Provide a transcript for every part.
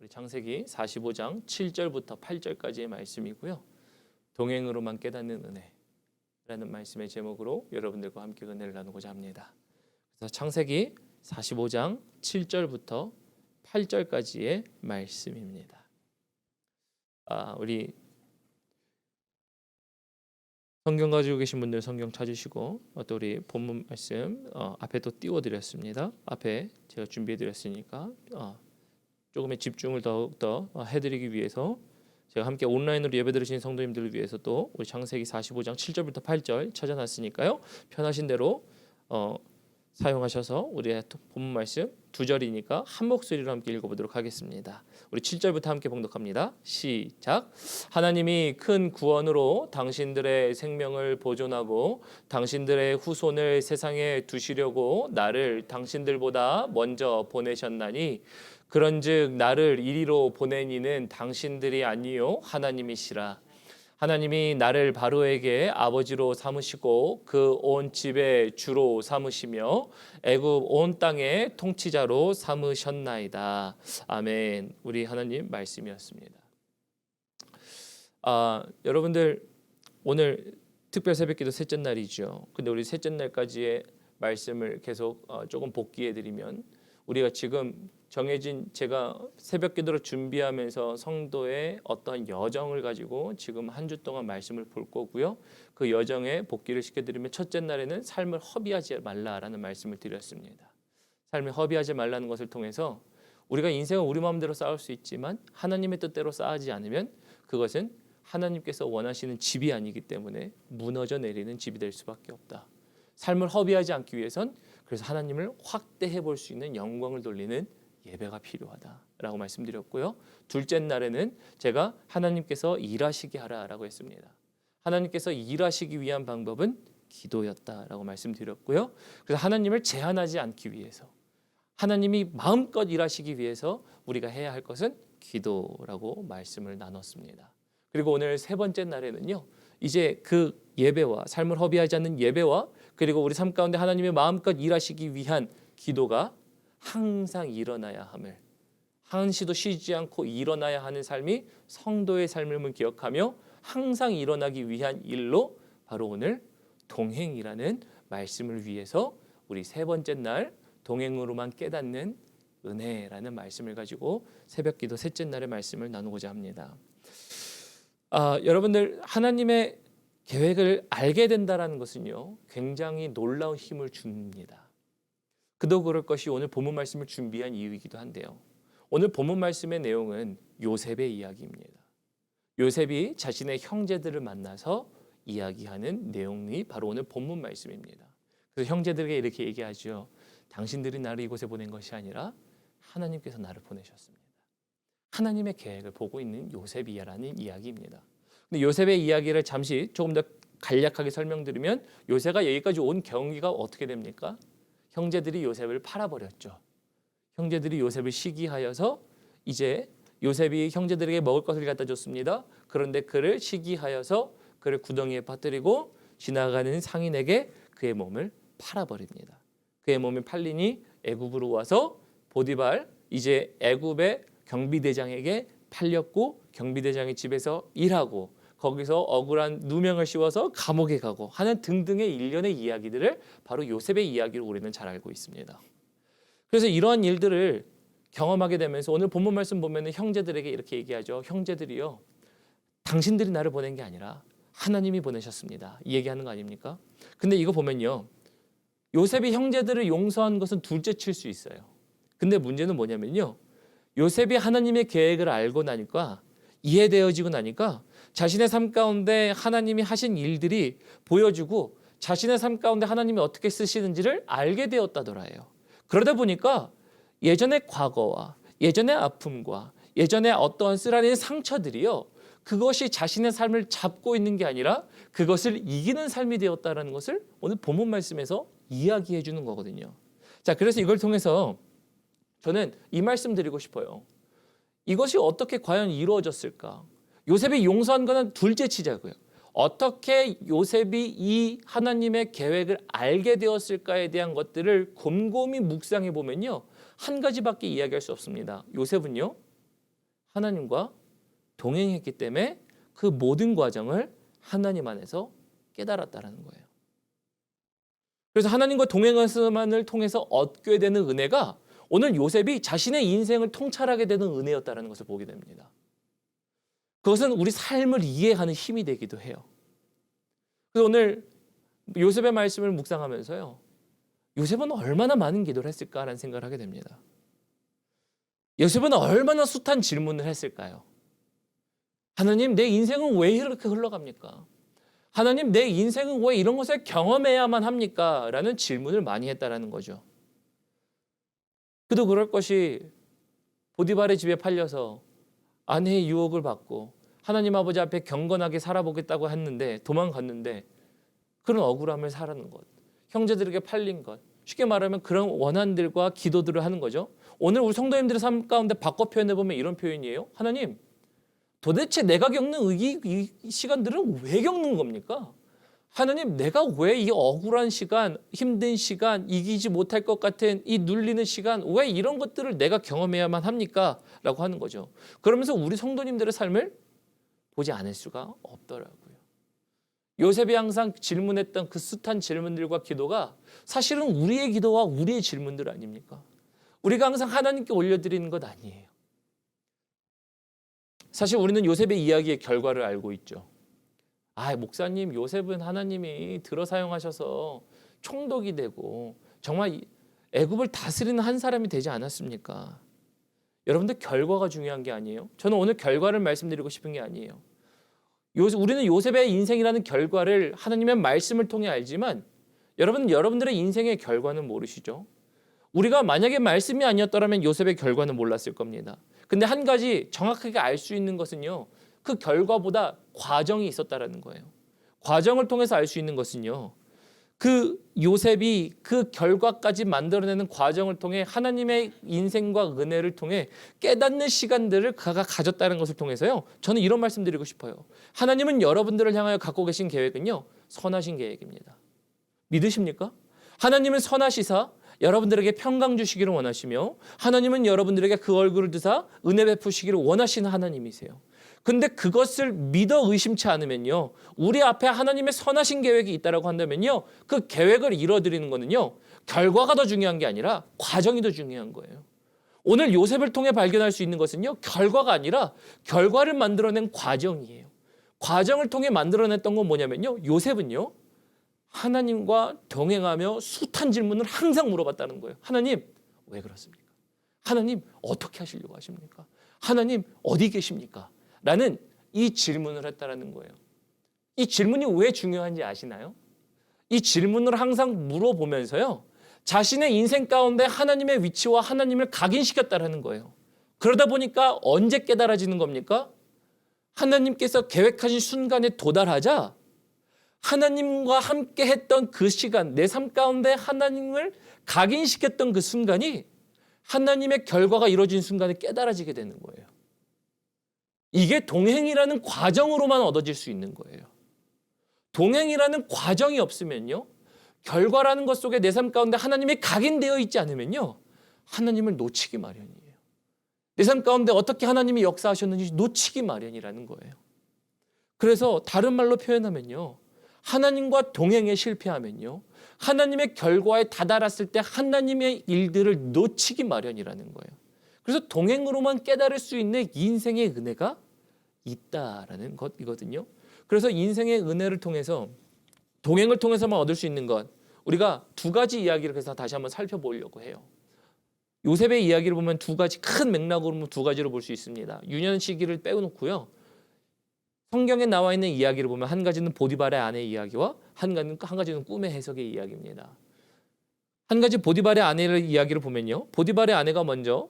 우리 창세기 45장 7절부터 8절까지의 말씀이고요. 동행으로만 깨닫는 은혜라는 말씀의 제목으로 여러분들과 함께 은혜를 나누고자 합니다. 그래서 창세기 45장 7절부터 8절까지의 말씀입니다. 우리 성경 가지고 계신 분들 성경 찾으시고 또 우리 본문 말씀 앞에 또 띄워드렸습니다. 앞에 제가 준비해드렸으니까 조금의 집중을 더욱더 해드리기 위해서 제가 함께 온라인으로 예배 드리시는 성도님들을 위해서 또 우리 창세기 45장 7절부터 8절 찾아놨으니까요. 편하신 대로 사용하셔서 우리의 본문 말씀 2절이니까 한 목소리로 함께 읽어보도록 하겠습니다. 우리 7절부터 함께 봉독합니다. 시작. 하나님이 큰 구원으로 당신들의 생명을 보존하고 당신들의 후손을 세상에 두시려고 나를 당신들보다 먼저 보내셨나니 그런즉 나를 이리로 보낸 이는 당신들이 아니요 하나님이시라. 하나님이 나를 바로에게 아버지로 삼으시고 그 온 집의 주로 삼으시며 애굽 온 땅의 통치자로 삼으셨나이다. 아멘. 우리 하나님 말씀이었습니다. 여러분들 오늘 특별 새벽기도 셋째 날이죠. 근데 우리 셋째 날까지의 말씀을 계속 조금 복기해드리면 우리가 지금 정해진 제가 새벽기도를 준비하면서 성도의 어떤 여정을 가지고 지금 한 주 동안 말씀을 볼 거고요. 그 여정에 복기를 시켜드리면 첫째 날에는 삶을 허비하지 말라라는 말씀을 드렸습니다. 삶을 허비하지 말라는 것을 통해서 우리가 인생은 우리 마음대로 쌓을 수 있지만 하나님의 뜻대로 쌓지 않으면 그것은 하나님께서 원하시는 집이 아니기 때문에 무너져 내리는 집이 될 수밖에 없다. 삶을 허비하지 않기 위해선 그래서 하나님을 확대해 볼 수 있는 영광을 돌리는 예배가 필요하다라고 말씀드렸고요. 둘째 날에는 제가 하나님께서 일하시게 하라라고 했습니다. 하나님께서 일하시기 위한 방법은 기도였다라고 말씀드렸고요. 그래서 하나님을 제한하지 않기 위해서 하나님이 마음껏 일하시기 위해서 우리가 해야 할 것은 기도라고 말씀을 나눴습니다. 그리고 오늘 세 번째 날에는요. 이제 그 예배와 삶을 허비하지 않는 예배와 그리고 우리 삶 가운데 하나님의 마음껏 일하시기 위한 기도가 항상 일어나야 함을 한시도 쉬지 않고 일어나야 하는 삶이 성도의 삶을 기억하며 항상 일어나기 위한 일로 바로 오늘 동행이라는 말씀을 위해서 우리 세 번째 날 동행으로만 깨닫는 은혜라는 말씀을 가지고 새벽기도 셋째 날의 말씀을 나누고자 합니다. 여러분들 하나님의 계획을 알게 된다는 것은요 굉장히 놀라운 힘을 줍니다. 그도 그럴 것이 오늘 본문 말씀을 준비한 이유이기도 한데요. 오늘 본문 말씀의 내용은 요셉의 이야기입니다. 요셉이 자신의 형제들을 만나서 이야기하는 내용이 바로 오늘 본문 말씀입니다. 그래서 형제들에게 이렇게 얘기하죠. 당신들이 나를 이곳에 보낸 것이 아니라 하나님께서 나를 보내셨습니다. 하나님의 계획을 보고 있는 요셉이라는 이야기입니다. 근데 요셉의 이야기를 잠시 조금 더 간략하게 설명드리면 요셉가 여기까지 온 경위가 어떻게 됩니까? 형제들이 요셉을 팔아버렸죠. 형제들이 요셉을 시기하여서 이제 요셉이 형제들에게 먹을 것을 갖다 줬습니다. 그런데 그를 시기하여서 그를 구덩이에 빠뜨리고 지나가는 상인에게 그의 몸을 팔아버립니다. 그의 몸이 팔리니 애굽으로 와서 보디발 이제 애굽의 경비대장에게 팔렸고 경비대장의 집에서 일하고 거기서 억울한 누명을 씌워서 감옥에 가고 하는 등등의 일련의 이야기들을 바로 요셉의 이야기로 우리는 잘 알고 있습니다. 그래서 이러한 일들을 경험하게 되면서 오늘 본문 말씀 보면은 형제들에게 이렇게 얘기하죠. 형제들이요, 당신들이 나를 보낸 게 아니라 하나님이 보내셨습니다. 이 얘기하는 거 아닙니까? 근데 이거 보면요, 요셉이 형제들을 용서한 것은 둘째 칠 수 있어요. 근데 문제는 뭐냐면요, 요셉이 하나님의 계획을 알고 나니까 이해되어지고 나니까 자신의 삶 가운데 하나님이 하신 일들이 보여주고 자신의 삶 가운데 하나님이 어떻게 쓰시는지를 알게 되었다더라요. 그러다 보니까 예전의 과거와 예전의 아픔과 예전의 어떠한 쓰라린 상처들이요, 그것이 자신의 삶을 잡고 있는 게 아니라 그것을 이기는 삶이 되었다는 것을 오늘 본문 말씀에서 이야기해 주는 거거든요. 자, 그래서 이걸 통해서 저는 이 말씀 드리고 싶어요. 이것이 어떻게 과연 이루어졌을까? 요셉이 용서한 것은 둘째 치자고요. 어떻게 요셉이 이 하나님의 계획을 알게 되었을까에 대한 것들을 곰곰이 묵상해 보면요, 한 가지밖에 이야기할 수 없습니다. 요셉은요, 하나님과 동행했기 때문에 그 모든 과정을 하나님 안에서 깨달았다라는 거예요. 그래서 하나님과 동행하면을 통해서 얻게 되는 은혜가 오늘 요셉이 자신의 인생을 통찰하게 되는 은혜였다는 것을 보게 됩니다. 그것은 우리 삶을 이해하는 힘이 되기도 해요. 그래서 오늘 요셉의 말씀을 묵상하면서요, 요셉은 얼마나 많은 기도를 했을까라는 생각을 하게 됩니다. 요셉은 얼마나 숱한 질문을 했을까요? 하나님, 내 인생은 왜 이렇게 흘러갑니까? 하나님, 내 인생은 왜 이런 것을 경험해야만 합니까? 라는 질문을 많이 했다라는 거죠. 그도 그럴 것이 보디발의 집에 팔려서 아내의 유혹을 받고 하나님 아버지 앞에 경건하게 살아보겠다고 했는데 도망갔는데 그런 억울함을 사는 것, 형제들에게 팔린 것, 쉽게 말하면 그런 원한들과 기도들을 하는 거죠. 오늘 우리 성도님들의 삶 가운데 바꿔 표현해보면 이런 표현이에요. 하나님, 도대체 내가 겪는 이 시간들은 왜 겪는 겁니까? 하나님, 내가 왜 이 억울한 시간, 힘든 시간, 이기지 못할 것 같은 이 눌리는 시간, 왜 이런 것들을 내가 경험해야만 합니까? 라고 하는 거죠. 그러면서 우리 성도님들의 삶을 보지 않을 수가 없더라고요. 요셉이 항상 질문했던 그 숱한 질문들과 기도가 사실은 우리의 기도와 우리의 질문들 아닙니까? 우리가 항상 하나님께 올려드리는 것 아니에요. 사실 우리는 요셉의 이야기의 결과를 알고 있죠. 목사님, 요셉은 하나님이 들어 사용하셔서 총독이 되고 정말 애굽을 다스리는 한 사람이 되지 않았습니까? 여러분들, 결과가 중요한 게 아니에요. 저는 오늘 결과를 말씀드리고 싶은 게 아니에요. 우리는 요셉의 인생이라는 결과를 하나님의 말씀을 통해 알지만 여러분들의 인생의 결과는 모르시죠. 우리가 만약에 말씀이 아니었더라면 요셉의 결과는 몰랐을 겁니다. 근데 한 가지 정확하게 알 수 있는 것은요, 그 결과보다 과정이 있었다라는 거예요. 과정을 통해서 알 수 있는 것은요, 그 요셉이 그 결과까지 만들어내는 과정을 통해 하나님의 인생과 은혜를 통해 깨닫는 시간들을 그가 가졌다는 것을 통해서요, 저는 이런 말씀 드리고 싶어요. 하나님은 여러분들을 향하여 갖고 계신 계획은요, 선하신 계획입니다. 믿으십니까? 하나님은 선하시사 여러분들에게 평강 주시기를 원하시며 하나님은 여러분들에게 그 얼굴을 드사 은혜 베푸시기를 원하시는 하나님이세요. 근데 그것을 믿어 의심치 않으면요, 우리 앞에 하나님의 선하신 계획이 있다라고 한다면요, 그 계획을 이뤄드리는 거는요, 결과가 더 중요한 게 아니라 과정이 더 중요한 거예요. 오늘 요셉을 통해 발견할 수 있는 것은요, 결과가 아니라 결과를 만들어낸 과정이에요. 과정을 통해 만들어냈던 건 뭐냐면요, 요셉은요, 하나님과 동행하며 숱한 질문을 항상 물어봤다는 거예요. 하나님, 왜 그렇습니까? 하나님, 어떻게 하시려고 하십니까? 하나님, 어디 계십니까? 라는 이 질문을 했다는 거예요. 이 질문이 왜 중요한지 아시나요? 이 질문을 항상 물어보면서요, 자신의 인생 가운데 하나님의 위치와 하나님을 각인시켰다는 거예요. 그러다 보니까 언제 깨달아지는 겁니까? 하나님께서 계획하신 순간에 도달하자 하나님과 함께 했던 그 시간, 내 삶 가운데 하나님을 각인시켰던 그 순간이 하나님의 결과가 이루어진 순간에 깨달아지게 되는 거예요. 이게 동행이라는 과정으로만 얻어질 수 있는 거예요. 동행이라는 과정이 없으면요, 결과라는 것 속에 내 삶 가운데 하나님이 각인되어 있지 않으면요, 하나님을 놓치기 마련이에요. 내 삶 가운데 어떻게 하나님이 역사하셨는지 놓치기 마련이라는 거예요. 그래서 다른 말로 표현하면요, 하나님과 동행에 실패하면요, 하나님의 결과에 다다랐을 때 하나님의 일들을 놓치기 마련이라는 거예요. 그래서 동행으로만 깨달을 수 있는 인생의 은혜가 있다라는 것이거든요. 그래서 인생의 은혜를 통해서, 동행을 통해서만 얻을 수 있는 것, 우리가 두 가지 이야기를 그래서 다시 한번 살펴보려고 해요. 요셉의 이야기를 보면 두 가지, 큰 맥락으로 보면 두 가지로 볼 수 있습니다. 유년 시기를 빼놓고요, 성경에 나와 있는 이야기를 보면 한 가지는 보디발의 아내의 이야기와 한 가지는 꿈의 해석의 이야기입니다. 한 가지 보디발의 아내의 이야기를 보면요, 보디발의 아내가 먼저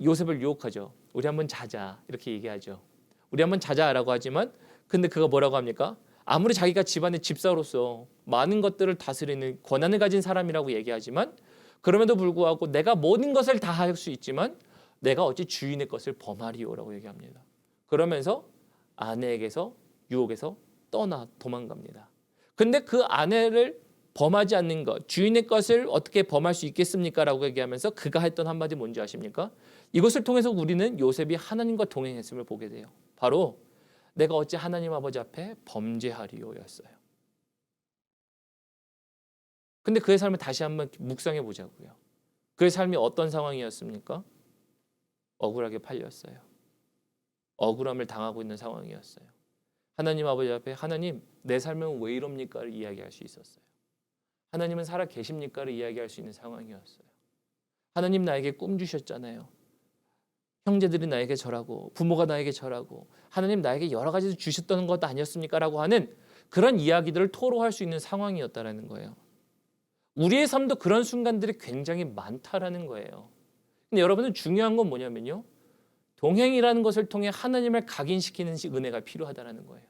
요셉을 유혹하죠. 우리 한번 자자, 이렇게 얘기하죠. 우리 한번 자자라고 하지만, 근데 그가 뭐라고 합니까? 아무리 자기가 집안의 집사로서 많은 것들을 다스리는 권한을 가진 사람이라고 얘기하지만, 그럼에도 불구하고 내가 모든 것을 다 할 수 있지만 내가 어찌 주인의 것을 범하리요라고 얘기합니다. 그러면서 아내에게서, 유혹에서 도망갑니다. 근데 그 아내를 범하지 않는 것, 주인의 것을 어떻게 범할 수 있겠습니까? 라고 얘기하면서 그가 했던 한마디 뭔지 아십니까? 이것을 통해서 우리는 요셉이 하나님과 동행했음을 보게 돼요. 바로 내가 어찌 하나님 아버지 앞에 범죄하리요였어요. 근데 그의 삶을 다시 한번 묵상해 보자고요. 그의 삶이 어떤 상황이었습니까? 억울하게 팔렸어요. 억울함을 당하고 있는 상황이었어요. 하나님 아버지 앞에 하나님 내 삶은 왜 이럽니까를 이야기할 수 있었어요. 하나님은 살아 계십니까를 이야기할 수 있는 상황이었어요. 하나님 나에게 꿈 주셨잖아요. 형제들이 나에게 절하고 부모가 나에게 절하고 하나님 나에게 여러 가지 주셨던 것 아니었습니까? 라고 하는 그런 이야기들을 토로할 수 있는 상황이었다라는 거예요. 우리의 삶도 그런 순간들이 굉장히 많다라는 거예요. 근데 여러분은 중요한 건 뭐냐면요. 동행이라는 것을 통해 하나님을 각인시키는 은혜가 필요하다는 거예요.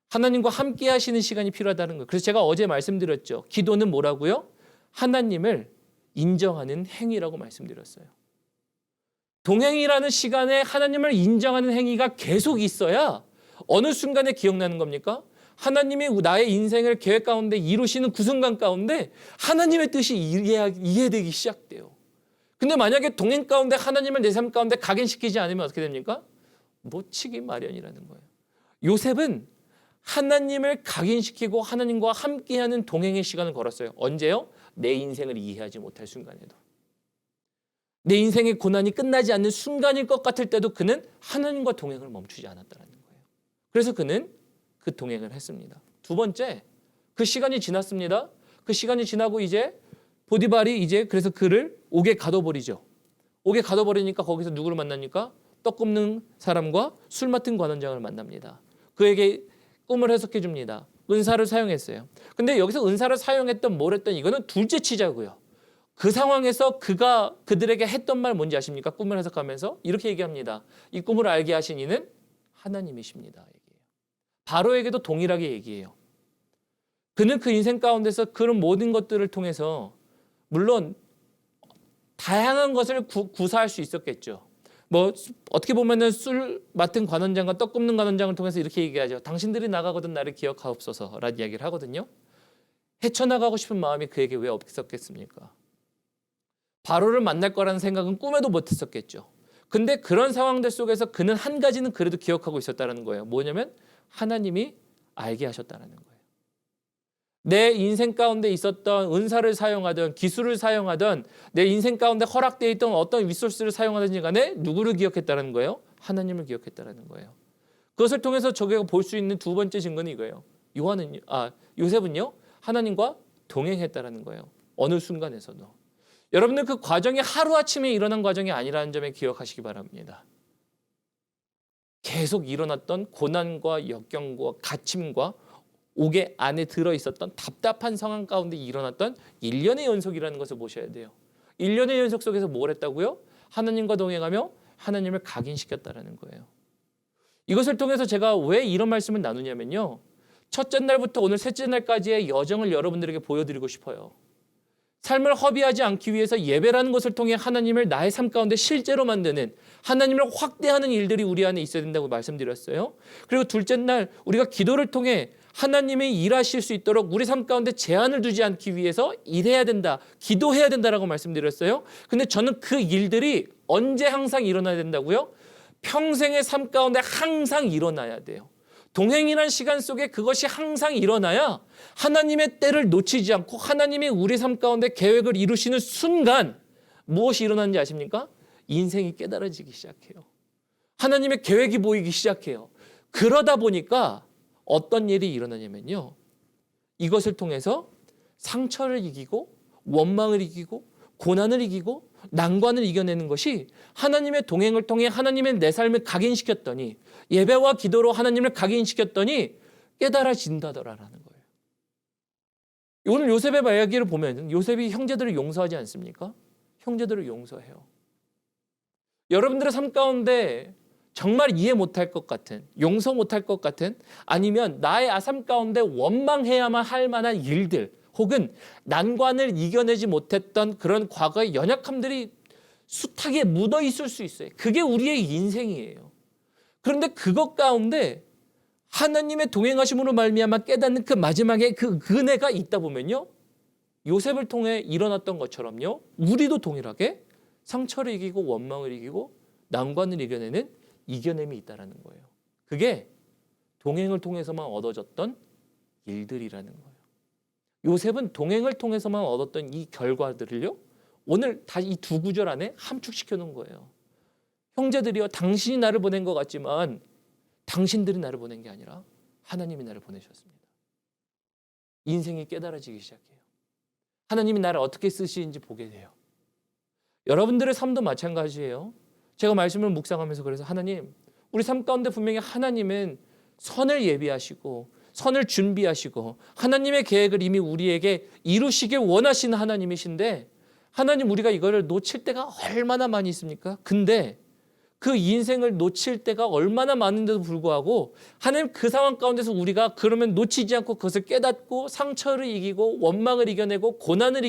하나님과 함께 하시는 시간이 필요하다는 거예요. 그래서 제가 어제 말씀드렸죠. 기도는 뭐라고요? 하나님을 인정하는 행위라고 말씀드렸어요. 동행이라는 시간에 하나님을 인정하는 행위가 계속 있어야 어느 순간에 기억나는 겁니까? 하나님이 나의 인생을 계획 가운데 이루시는 그 순간 가운데 하나님의 뜻이 이해되기 시작돼요. 근데 만약에 동행 가운데 하나님을 내 삶 가운데 각인시키지 않으면 어떻게 됩니까? 못 치기 마련이라는 거예요. 요셉은 하나님을 각인시키고 하나님과 함께하는 동행의 시간을 걸었어요. 언제요? 내 인생을 이해하지 못할 순간에도. 내 인생의 고난이 끝나지 않는 순간일 것 같을 때도 그는 하나님과 동행을 멈추지 않았다는 거예요. 그래서 그는 그 동행을 했습니다. 두 번째, 그 시간이 지났습니다. 그 시간이 지나고 이제 보디발이 이제 그래서 그를 옥에 가둬버리죠. 옥에 가둬버리니까 거기서 누구를 만납니까? 떡 굽는 사람과 술 맡은 관원장을 만납니다. 그에게 꿈을 해석해 줍니다. 은사를 사용했어요. 근데 여기서 은사를 사용했던 뭘 했던 이거는 둘째 치자고요. 그 상황에서 그들에게 했던 말 뭔지 아십니까? 꿈을 해석하면서 이렇게 얘기합니다. 이 꿈을 알게 하신 이는 하나님이십니다. 얘기해요. 바로에게도 동일하게 얘기해요. 그는 그 인생 가운데서 그런 모든 것들을 통해서 물론 다양한 것을 구사할 수 있었겠죠. 뭐 어떻게 보면은 술 맡은 관원장과 떡 굽는 관원장을 통해서 이렇게 얘기하죠. 당신들이 나가거든 나를 기억하옵소서라는 이야기를 하거든요. 헤쳐나가고 싶은 마음이 그에게 왜 없었겠습니까? 바로를 만날 거라는 생각은 꿈에도 못했었겠죠. 근데 그런 상황들 속에서 그는 한 가지는 그래도 기억하고 있었다는 거예요. 뭐냐면 하나님이 알게 하셨다는 거예요. 내 인생 가운데 있었던 은사를 사용하든 기술을 사용하든 내 인생 가운데 허락되어 있던 어떤 리소스를 사용하든지 간에 누구를 기억했다는 거예요? 하나님을 기억했다는 거예요. 그것을 통해서 저게 볼 수 있는 두 번째 증거는 이거예요. 요셉은요 하나님과 동행했다는 거예요. 어느 순간에서도. 여러분들 그 과정이 하루아침에 일어난 과정이 아니라는 점에 기억하시기 바랍니다. 계속 일어났던 고난과 역경과 갇힘과 옥의 안에 들어있었던 답답한 상황 가운데 일어났던 1년의 연속이라는 것을 보셔야 돼요. 1년의 연속 속에서 뭘 했다고요? 하나님과 동행하며 하나님을 각인시켰다는 거예요. 이것을 통해서 제가 왜 이런 말씀을 나누냐면요. 첫째 날부터 오늘 셋째 날까지의 여정을 여러분들에게 보여드리고 싶어요. 삶을 허비하지 않기 위해서 예배라는 것을 통해 하나님을 나의 삶 가운데 실제로 만드는 하나님을 확대하는 일들이 우리 안에 있어야 된다고 말씀드렸어요. 그리고 둘째 날 우리가 기도를 통해 하나님이 일하실 수 있도록 우리 삶 가운데 제한을 두지 않기 위해서 일해야 된다, 기도해야 된다라고 말씀드렸어요. 근데 저는 그 일들이 언제 항상 일어나야 된다고요? 평생의 삶 가운데 항상 일어나야 돼요. 동행이라는 시간 속에 그것이 항상 일어나야 하나님의 때를 놓치지 않고 하나님이 우리 삶 가운데 계획을 이루시는 순간 무엇이 일어나는지 아십니까? 인생이 깨달아지기 시작해요. 하나님의 계획이 보이기 시작해요. 그러다 보니까 어떤 일이 일어나냐면요. 이것을 통해서 상처를 이기고 원망을 이기고 고난을 이기고 난관을 이겨내는 것이 하나님의 동행을 통해 하나님의 내 삶을 각인시켰더니 예배와 기도로 하나님을 각인시켰더니 깨달아진다더라라는 거예요. 오늘 요셉의 이야기를 보면 요셉이 형제들을 용서하지 않습니까? 형제들을 용서해요. 여러분들의 삶 가운데 정말 이해 못할 것 같은, 용서 못할 것 같은, 아니면 나의 삶 가운데 원망해야만 할 만한 일들 혹은 난관을 이겨내지 못했던 그런 과거의 연약함들이 숱하게 묻어 있을 수 있어요. 그게 우리의 인생이에요. 그런데 그것 가운데 하나님의 동행하심으로 말미암아 깨닫는 그 마지막에 그 은혜가 있다 보면요. 요셉을 통해 일어났던 것처럼요. 우리도 동일하게 상처를 이기고 원망을 이기고 난관을 이겨내는 이겨냄이 있다라는 거예요. 그게 동행을 통해서만 얻어졌던 일들이라는 거예요. 요셉은 동행을 통해서만 얻었던 이 결과들을요, 오늘 다시 이 두 구절 안에 함축시켜 놓은 거예요. 형제들이여, 당신이 나를 보낸 것 같지만 당신들이 나를 보낸 게 아니라 하나님이 나를 보내셨습니다. 인생이 깨달아지기 시작해요. 하나님이 나를 어떻게 쓰시는지 보게 돼요. 여러분들의 삶도 마찬가지예요. 제가 말씀을 묵상하면서 그래서 하나님, 우리 삶 가운데 분명히 하나님은 선을 예비하시고 선을 준비하시고 하나님의 계획을 이미 우리에게 이루시길 원하시는 하나님이신데, 하나님, 우리가 이거를 놓칠 때가 얼마나 많이 있습니까? 근데 그 인생을 놓칠 때가 얼마나 많은데도 불구하고 하나님, 그 상황 가운데서 우리가 그러면 놓치지 않고 그것을 깨닫고 상처를 이기고 원망을 이겨내고 고난을